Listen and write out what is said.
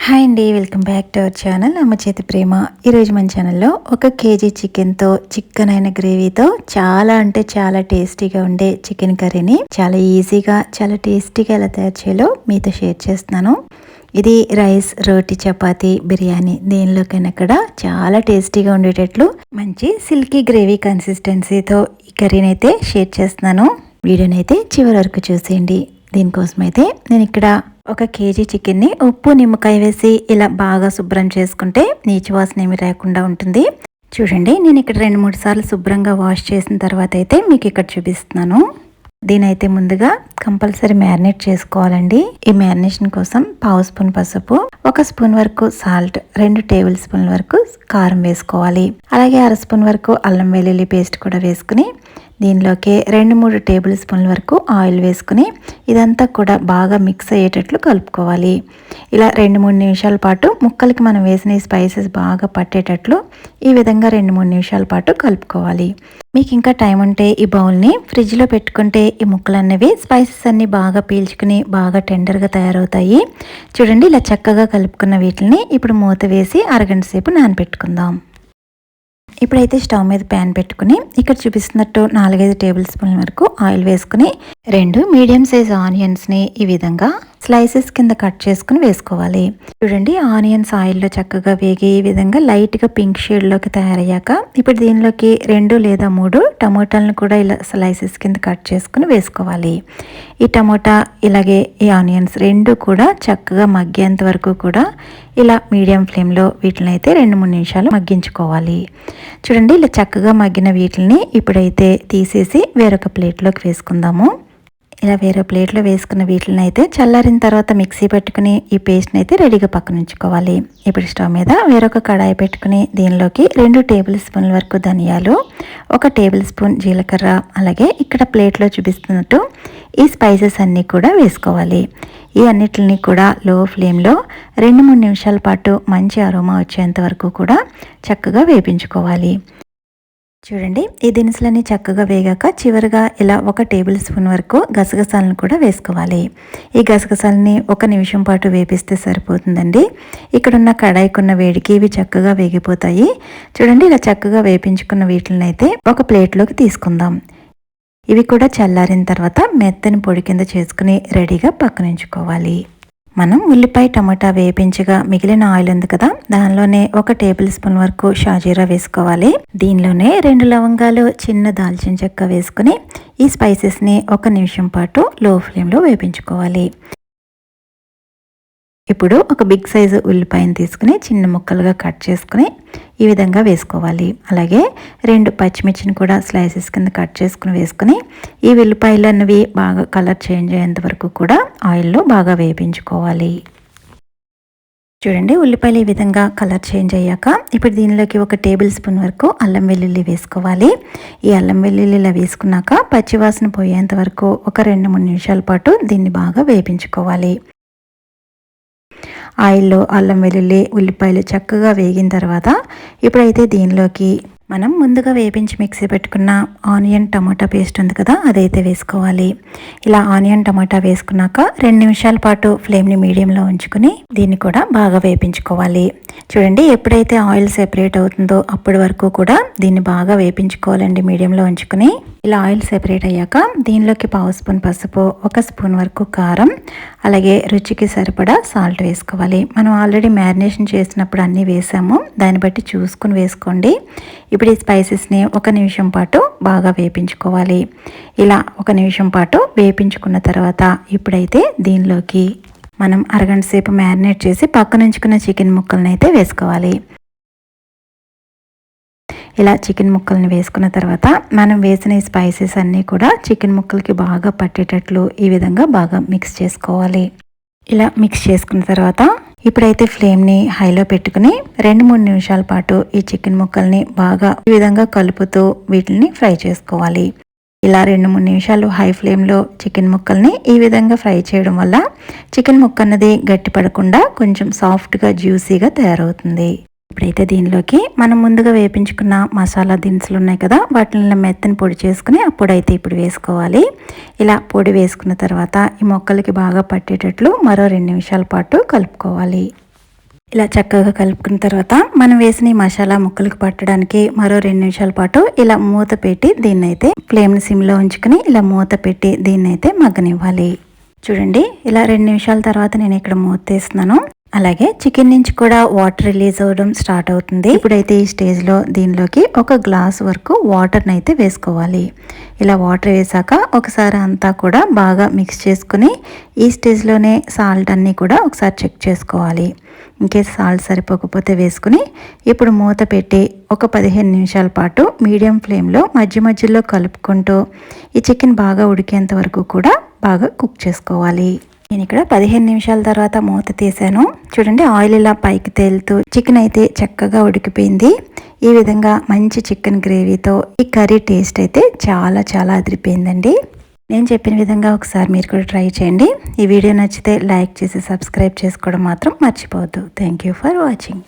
Hi అండి, welcome back to our channel అమ్మ చేతి ప్రేమ. ఈరోజు మన ఛానల్లో 1 కేజీ చికెన్తో చిక్కనైన గ్రేవీతో చాలా అంటే చాలా టేస్టీగా ఉండే చికెన్ కర్రీని చాలా ఈజీగా చాలా టేస్టీగా ఎలా తయారు చేయాలో మీతో షేర్ చేస్తున్నాను. ఇది రైస్, రోటీ, చపాతీ, బిర్యానీ దేనిలోకైనా కూడా చాలా టేస్టీగా ఉండేటట్లు మంచి సిల్కీ గ్రేవీ కన్సిస్టెన్సీతో ఈ కర్రీని అయితే షేర్ చేస్తున్నాను. వీడియోని అయితే చివరి వరకు చూసేయండి. దీనికోసం అయితే నేను ఇక్కడ 1 కేజీ చికెన్ని ఉప్పు, నిమ్మకాయ వేసి ఇలా బాగా శుభ్రం చేసుకుంటే నీచు వాసన ఏమి లేకుండా ఉంటుంది. చూడండి, నేను ఇక్కడ 2-3 సార్లు శుభ్రంగా వాష్ చేసిన తర్వాత అయితే మీకు ఇక్కడ చూపిస్తున్నాను. దీనైతే ముందుగా కంపల్సరీ మ్యారినేట్ చేసుకోవాలండి. ఈ మ్యారినేషన్ కోసం 1/2 స్పూన్ పసుపు, 1 స్పూన్ వరకు సాల్ట్, 2 టేబుల్ స్పూన్ల వరకు కారం వేసుకోవాలి. అలాగే 1/2 స్పూన్ వరకు అల్లం వెల్లుల్లి పేస్ట్ కూడా వేసుకుని దీనిలోకి 2-3 టేబుల్ స్పూన్ల వరకు ఆయిల్ వేసుకుని ఇదంతా కూడా బాగా మిక్స్ అయ్యేటట్లు కలుపుకోవాలి. ఇలా 2-3 నిమిషాల పాటు ముక్కలకి మనం వేసిన ఈ స్పైసెస్ బాగా పట్టేటట్లు ఈ విధంగా 2-3 నిమిషాల పాటు కలుపుకోవాలి. మీకు ఇంకా టైం ఉంటే ఈ బౌల్ని ఫ్రిడ్జ్లో పెట్టుకుంటే ఈ ముక్కలు అనేవి స్పైసెస్ అన్నీ బాగా పీల్చుకుని బాగా టెండర్గా తయారవుతాయి. చూడండి, ఇలా చక్కగా కలుపుకున్న వీటిని ఇప్పుడు మూత వేసి అరగంట సేపు నానబెట్టుకుందాం. ఇప్పుడైతే స్టవ్ మీద ప్యాన్ పెట్టుకుని ఇక్కడ చూపిస్తున్నట్టు 4-5 టేబుల్ స్పూన్ల వరకు ఆయిల్ వేసుకుని 2 మీడియం సైజ్ ఆనియన్స్ని ఈ విధంగా స్లైసెస్ కింద కట్ చేసుకుని వేసుకోవాలి. చూడండి, ఆనియన్స్ ఆయిల్లో చక్కగా వేగి ఈ విధంగా లైట్గా పింక్ షేడ్లోకి తయారయ్యాక ఇప్పుడు దీనిలోకి 2 లేదా 3 టమోటాలను కూడా ఇలా స్లైసెస్ కింద కట్ చేసుకుని వేసుకోవాలి. ఈ టమోటా ఇలాగే ఈ ఆనియన్స్ 2 కూడా చక్కగా మగ్గేంత వరకు కూడా ఇలా మీడియం ఫ్లేమ్లో వీటిని అయితే 2-3 నిమిషాలు మగ్గించుకోవాలి. చూడండి, ఇలా చక్కగా మగ్గిన వీటిని ఇప్పుడైతే తీసేసి వేరొక ప్లేట్లోకి వేసుకుందాము. ఇలా వేరే ప్లేట్లో వేసుకున్న వీటిని అయితే చల్లారిన తర్వాత మిక్సీ పెట్టుకుని ఈ పేస్ట్ని అయితే రెడీగా పక్కన ఉంచుకోవాలి. ఇప్పుడు స్టవ్ మీద వేరొక కడాయి పెట్టుకుని దీనిలోకి 2 టేబుల్ స్పూన్ల వరకు ధనియాలు, 1 టేబుల్ స్పూన్ జీలకర్ర, అలాగే ఇక్కడ ప్లేట్లో చూపిస్తున్నట్టు ఈ స్పైసెస్ అన్నీ కూడా వేసుకోవాలి. ఈ అన్నిటిని కూడా లో ఫ్లేమ్లో 2-3 నిమిషాల పాటు మంచి అరోమా వచ్చేంత వరకు కూడా చక్కగా వేపించుకోవాలి. చూడండి, ఈ దినుసులన్నీ చక్కగా వేగాక చివరిగా ఇలా 1 టేబుల్ స్పూన్ వరకు గసగసాలను కూడా వేసుకోవాలి. ఈ గసగసాలని 1 నిమిషం పాటు వేపిస్తే సరిపోతుందండి. ఇక్కడున్న కడాయికున్న వేడికి ఇవి చక్కగా వేగిపోతాయి. చూడండి, ఇలా చక్కగా వేపించుకున్న వీటిని అయితే ఒక ప్లేట్లోకి తీసుకుందాం. ఇవి కూడా చల్లారిన తర్వాత మెత్తని పొడి కింద చేసుకుని రెడీగా పక్కనుంచుకోవాలి. మనం ఉల్లిపాయ, టమాటా వేపించగా మిగిలిన ఆయిల్ ఉంది కదా, దానిలోనే 1 టేబుల్ స్పూన్ వరకు షాజీరా వేసుకోవాలి. దీనిలోనే 2 లవంగాలు, చిన్న దాల్చిన చెక్క వేసుకుని ఈ స్పైసెస్ని 1 నిమిషం పాటు లో ఫ్లేమ్లో వేపించుకోవాలి. ఇప్పుడు ఒక బిగ్ సైజు ఉల్లిపాయను తీసుకుని చిన్న ముక్కలుగా కట్ చేసుకుని ఈ విధంగా వేసుకోవాలి. అలాగే 2 పచ్చిమిర్చిని కూడా స్లైసెస్ కింద కట్ చేసుకుని వేసుకుని ఈ ఉల్లిపాయలు అన్నవి బాగా కలర్ చేంజ్ అయ్యేంత వరకు కూడా ఆయిల్లో బాగా వేపించుకోవాలి. చూడండి, ఉల్లిపాయలు ఈ విధంగా కలర్ చేంజ్ అయ్యాక ఇప్పుడు దీనిలోకి 1 టేబుల్ స్పూన్ వరకు అల్లం వెల్లుల్లి వేసుకోవాలి. ఈ అల్లం వెల్లుల్లి ఇలా వేసుకున్నాక పచ్చివాసన పోయేంత వరకు ఒక 2-3 నిమిషాల పాటు దీన్ని బాగా వేపించుకోవాలి. ఆయిల్లో అల్లం వెల్లుల్లి ఉల్లిపాయలు చక్కగా వేగిన తర్వాత ఇప్పుడైతే దీనిలోకి మనం ముందుగా వేపించి మిక్సీ పెట్టుకున్న ఆనియన్, టమాటా పేస్ట్ ఉంది కదా, అదైతే వేసుకోవాలి. ఇలా ఆనియన్, టమాటా వేసుకున్నాక 2 నిమిషాల పాటు ఫ్లేమ్ని మీడియంలో ఉంచుకుని దీన్ని కూడా బాగా వేపించుకోవాలి. చూడండి, ఎప్పుడైతే ఆయిల్ సెపరేట్ అవుతుందో అప్పటి వరకు కూడా దీన్ని బాగా వేపించుకోవాలండి మీడియంలో ఉంచుకుని. ఇలా ఆయిల్ సెపరేట్ అయ్యాక దీనిలోకి 1/2 స్పూన్ పసుపు, 1 స్పూన్ వరకు కారం, అలాగే రుచికి సరిపడా సాల్ట్ వేసుకోవాలి. మనం ఆల్రెడీ మ్యారినేషన్ చేసినప్పుడు అన్నీ వేసాము, దాన్ని బట్టి చూసుకుని వేసుకోండి. ఇప్పుడు ఈ స్పైసెస్ని 1 నిమిషం పాటు బాగా వేపించుకోవాలి. ఇలా 1 నిమిషం పాటు వేపించుకున్న తర్వాత ఇప్పుడైతే దీనిలోకి మనం అరగంట సేపు మ్యారినేట్ చేసి పక్కన ఉంచుకున్న చికెన్ ముక్కలను అయితే వేసుకోవాలి. ఇలా చికెన్ ముక్కల్ని వేసుకున్న తర్వాత మనం వేసిన ఈ స్పైసెస్ అన్నీ కూడా చికెన్ ముక్కలకి బాగా పట్టేటట్లు ఈ విధంగా బాగా మిక్స్ చేసుకోవాలి. ఇలా మిక్స్ చేసుకున్న తర్వాత ఇప్పుడైతే ఫ్లేమ్ని హైలో పెట్టుకుని 2-3 నిమిషాల పాటు ఈ చికెన్ ముక్కల్ని బాగా ఈ విధంగా కలుపుతూ వీటిని ఫ్రై చేసుకోవాలి. ఇలా 2-3 నిమిషాలు హై ఫ్లేమ్లో చికెన్ ముక్కల్ని ఈ విధంగా ఫ్రై చేయడం వల్ల చికెన్ ముక్క అన్నది గట్టి పడకుండా కొంచెం సాఫ్ట్గా జ్యూసీగా తయారవుతుంది. ఇప్పుడైతే దీనిలోకి మనం ముందుగా వేపించుకున్న మసాలా దినుసులు ఉన్నాయి కదా, వాటిని మెత్తని పొడి చేసుకుని ఆ పొడి అయితే ఇప్పుడు వేసుకోవాలి. ఇలా పొడి వేసుకున్న తర్వాత ఈ మొక్కలకి బాగా పట్టేటట్లు మరో 2 నిమిషాల పాటు కలుపుకోవాలి. ఇలా చక్కగా కలుపుకున్న తర్వాత మనం వేసిన ఈ మసాలా ముక్కలకు పట్టడానికి మరో 2 నిమిషాల పాటు ఇలా మూత పెట్టి దీన్నైతే ఫ్లేమ్ని సిమ్లో ఉంచుకుని ఇలా మూత పెట్టి దీన్నైతే మగ్గనివ్వాలి. చూడండి, ఇలా 2 నిమిషాల తర్వాత నేను ఇక్కడ మూత తీస్తున్నాను. అలాగే చికెన్ నుంచి కూడా వాటర్ రిలీజ్ అవ్వడం స్టార్ట్ అవుతుంది. ఇప్పుడైతే ఈ స్టేజ్లో దీనిలోకి 1 గ్లాస్ వరకు వాటర్ని అయితే వేసుకోవాలి. ఇలా వాటర్ వేసాక ఒకసారి అంతా కూడా బాగా మిక్స్ చేసుకుని ఈ స్టేజ్లోనే సాల్ట్ అన్నీ కూడా ఒకసారి చెక్ చేసుకోవాలి. ఇంకేస్ సాల్ట్ సరిపోకపోతే వేసుకుని ఇప్పుడు మూత పెట్టి ఒక 15 నిమిషాల పాటు మీడియం ఫ్లేమ్లో మధ్య మధ్యలో కలుపుకుంటూ ఈ చికెన్ బాగా ఉడికేంత వరకు కూడా బాగా కుక్ చేసుకోవాలి. నేను ఇక్కడ 15 నిమిషాల తర్వాత మూత తీసాను. చూడండి, ఆయిల్ ఇలా పైకి తేలుతూ చికెన్ అయితే చక్కగా ఉడికిపోయింది. ఈ విధంగా మంచి చికెన్ గ్రేవీతో ఈ కర్రీ టేస్ట్ అయితే చాలా చాలా అదిరిపోయిందండి. నేను చెప్పిన విధంగా ఒకసారి మీరు కూడా ట్రై చేయండి. ఈ వీడియో నచ్చితే లైక్ చేసి సబ్స్క్రైబ్ చేసుకోవడం మాత్రం మర్చిపోవద్దు. Thank you for watching.